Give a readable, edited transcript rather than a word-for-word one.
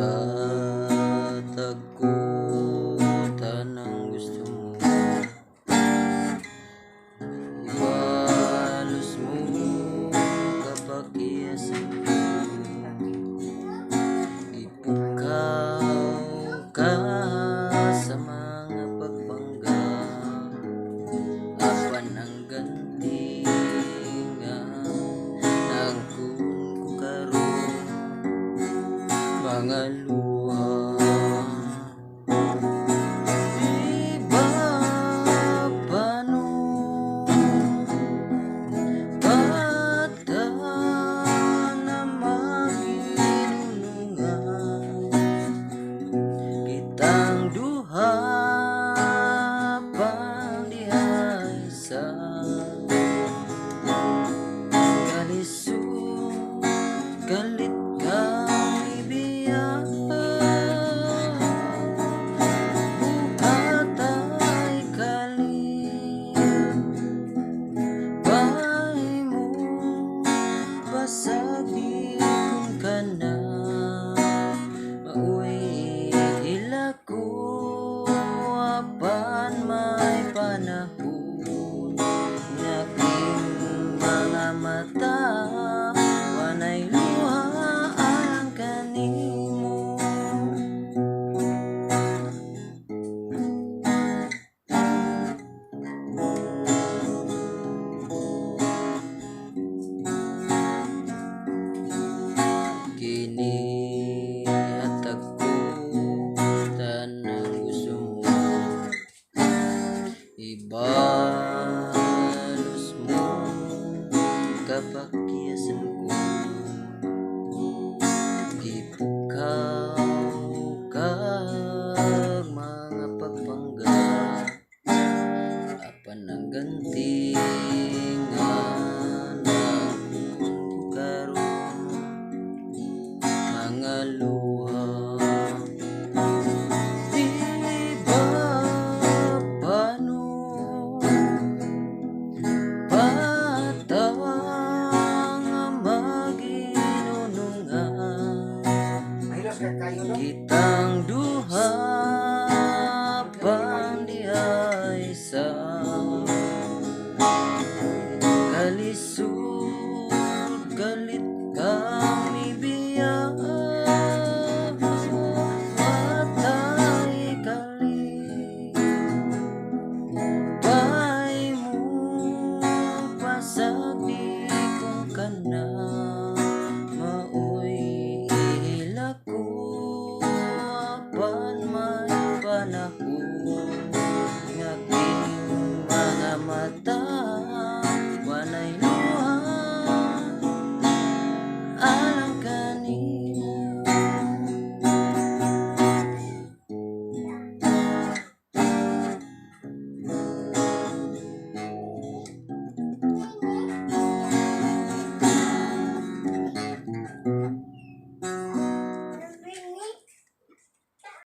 Tatakutan ang gusto mo, iwalos mo kapakiyasan ko. Ipukaw ka sa mga pagpanggap, apan ang gantingan nagkung ko karon mga luha. Di ba paano bata na maginunungan kitang duha pang dihay sa kalisod galit kang ibiyak. Buhatay kalit bahay mo, basagin ka na mauwi hila ko, apan may panahon naking mga mata wanay luha ang kanimo. Kini hatag ko tanang gusto mo, ibalos mo kapakiyasan ko. Ipukaw ka mga pagpanggap, apan ang gantingan nagkung karon mga luha. Di ba paano bata nga maginunungan kitang duha